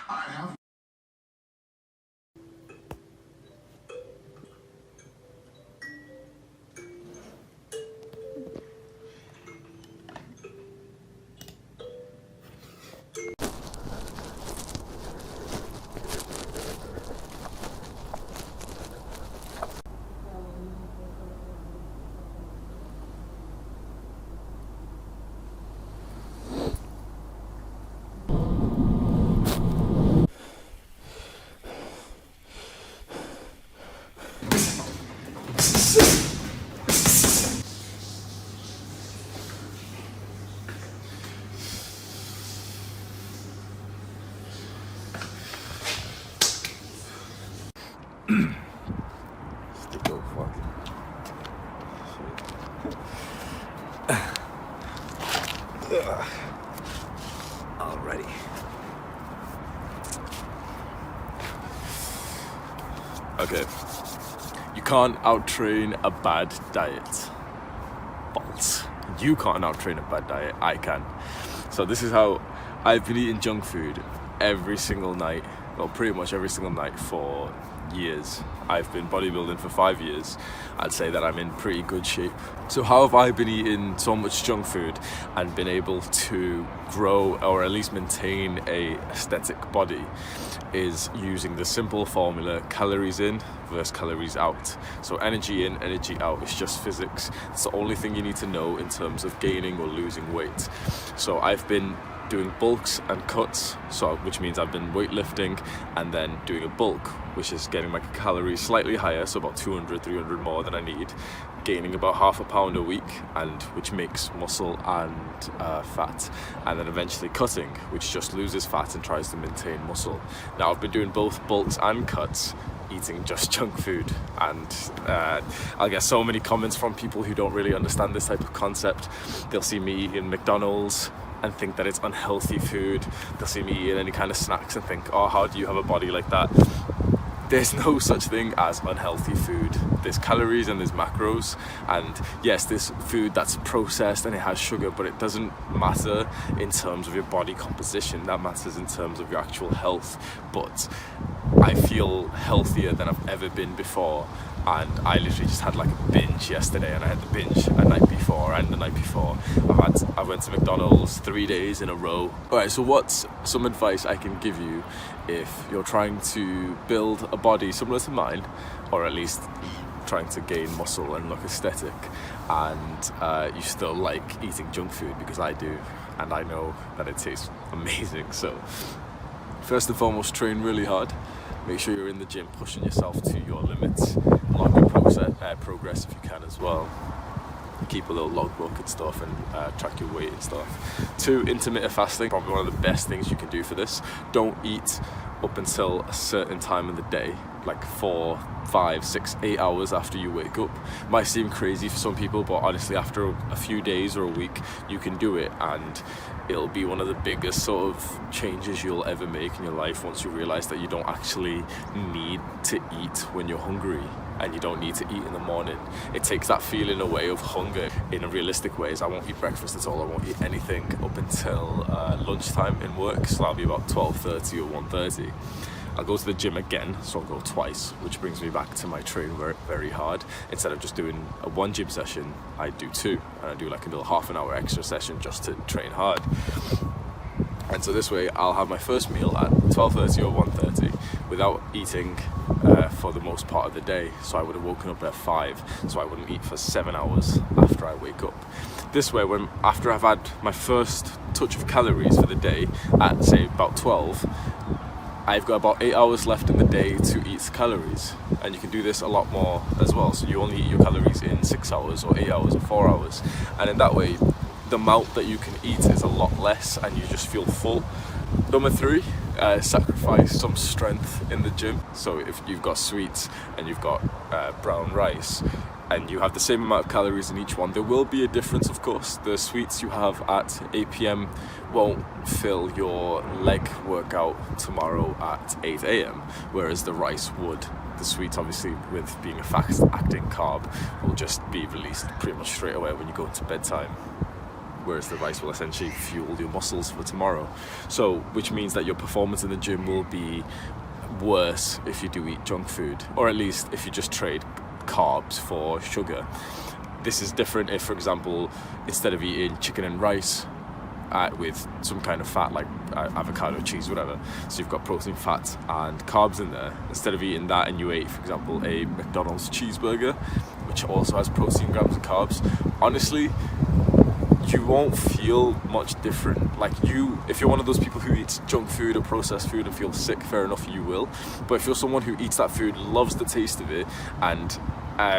I have Go fucking shit. Alrighty. Okay. You can't out-train a bad diet. Balls. You can't out-train a bad diet. I can. So this is how I've been eating junk food every single night. Well, pretty much every single night for years. I've been bodybuilding for 5 years. I'd say that I'm in pretty good shape. So how have I been eating so much junk food and been able to grow or at least maintain a aesthetic body? Is using the simple formula calories in versus calories out. So energy in, energy out. It's just physics. It's the only thing you need to know in terms of gaining or losing weight. So I've been doing bulks and cuts, so which means I've been weightlifting and then doing a bulk, which is getting my calories slightly higher, so about 200-300 more than I need, gaining about half a pound a week, and which makes muscle and fat, and then eventually cutting, which just loses fat and tries to maintain muscle. Now I've been doing both bulks and cuts, eating just junk food, and I'll get so many comments from people who don't really understand this type of concept. They'll see me eating McDonald's and think that it's unhealthy food. They'll see me eating any kind of snacks and think, oh, how do you have a body like that? There's no such thing as unhealthy food. There's calories and there's macros, and yes, there's food that's processed and it has sugar, but it doesn't matter in terms of your body composition. That matters in terms of your actual health. But I feel healthier than I've ever been before, and I literally just had like a binge yesterday, and I had the binge a night before and the night before. I went to McDonald's 3 days in a row. Alright, so what's some advice I can give you if you're trying to build a body similar to mine, or at least trying to gain muscle and look aesthetic, and you still like eating junk food, because I do, and I know that it tastes amazing. So first and foremost, train really hard. Make sure you're in the gym pushing yourself to your limits. Log your progress if you can as well. Keep a little logbook and stuff, and track your weight and stuff. 2, intermittent fasting, probably one of the best things you can do for this. Don't eat up until a certain time in the day, like 4, 5, 6, 8 hours after you wake up. Might seem crazy for some people, but honestly, after a few days or a week, you can do it, and it'll be one of the biggest sort of changes you'll ever make in your life once you realize that you don't actually need to eat when you're hungry, and you don't need to eat in the morning. It takes that feeling away of hunger in a realistic way. I won't eat breakfast at all. I won't eat anything up until lunchtime in work, so that'll be about 12:30 or 1:30. I'll go to the gym again, so I'll go twice, which brings me back to my train very, very hard. Instead of just doing a 1 gym session, I do 2, and I do like a little half an hour extra session just to train hard. And so this way I'll have my first meal at 12:30 or 1:30 without eating for the most part of the day. So I would have woken up at 5, so I wouldn't eat for 7 hours after I wake up. This way, after I've had my first touch of calories for the day at, say, about 12, I've got about 8 hours left in the day to eat calories, and you can do this a lot more as well. So you only eat your calories in 6 hours or 8 hours or 4 hours, and in that way the amount that you can eat is a lot less and you just feel full. Number 3, sacrifice some strength in the gym. So if you've got sweets and you've got brown rice, and you have the same amount of calories in each one, there will be a difference, of course. The sweets you have at 8 p.m. won't fill your leg workout tomorrow at 8 a.m, whereas the rice would. The sweets, obviously, with being a fast-acting carb, will just be released pretty much straight away when you go into bedtime. whereas the rice will essentially fuel your muscles for tomorrow. So, which means that your performance in the gym will be worse if you do eat junk food, or at least if you just trade carbs for sugar. This is different if, for example, instead of eating chicken and rice with some kind of fat like avocado, cheese, whatever, so you've got protein, fat and carbs in there, instead of eating that and you ate, for example, a McDonald's cheeseburger, which also has protein, grams and carbs, honestly, you won't feel much different. Like, if you're one of those people who eats junk food or processed food and feels sick, fair enough, you will. But if you're someone who eats that food, loves the taste of it, and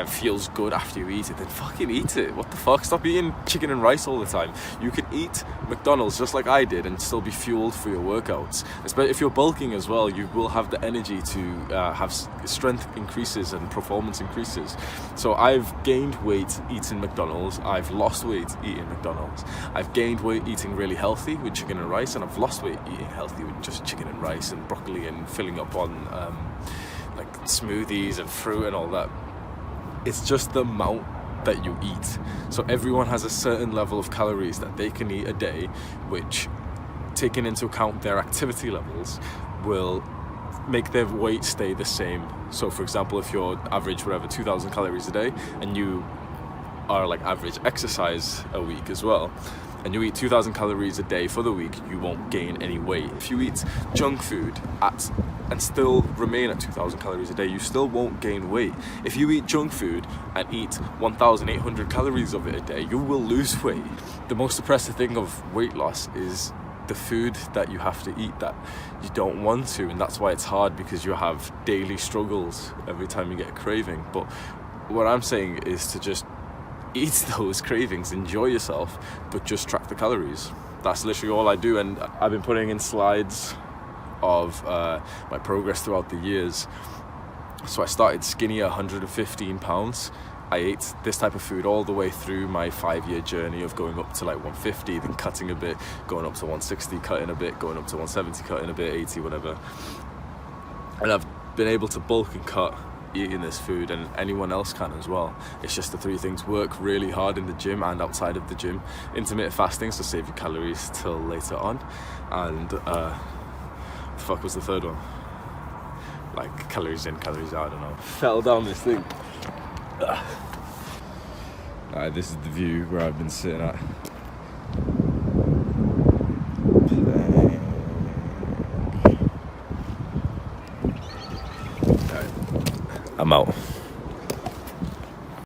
feels good after you eat it, then fucking eat it. What the fuck? Stop eating chicken and rice all the time. You can eat McDonald's just like I did and still be fueled for your workouts. Especially if you're bulking as well, you will have the energy to have strength increases and performance increases. So I've gained weight eating McDonald's, I've lost weight eating McDonald's, I've gained weight eating really healthy with chicken and rice, and I've lost weight eating healthy with just chicken and rice and broccoli and filling up on like smoothies and fruit and all that. It's just the amount that you eat. So everyone has a certain level of calories that they can eat a day, which, taking into account their activity levels, will make their weight stay the same. So for example, if you're average 2,000 calories a day, and you are like average exercise a week as well, and you eat 2,000 calories a day for the week, you won't gain any weight. If you eat junk food and still remain at 2,000 calories a day, you still won't gain weight. If you eat junk food and eat 1,800 calories of it a day, you will lose weight. The most oppressive thing of weight loss is the food that you have to eat that you don't want to, and that's why it's hard, because you have daily struggles every time you get a craving. But what I'm saying is to just eat those cravings, enjoy yourself, but just track the calories. That's literally all I do, and I've been putting in slides of my progress throughout the years. So I started skinny at 115 pounds. I ate this type of food all the way through my 5-year journey of going up to like 150, then cutting a bit, going up to 160, cutting a bit, going up to 170, cutting a bit, 80, whatever. And I've been able to bulk and cut eating this food, and anyone else can as well. It's just the 3 things: work really hard in the gym and outside of the gym, intermittent fasting, so save your calories till later on, and the fuck was the third one? Like calories in, calories out, I don't know. Fell down this thing. Alright, this is the view where I've been sitting at. I'm out.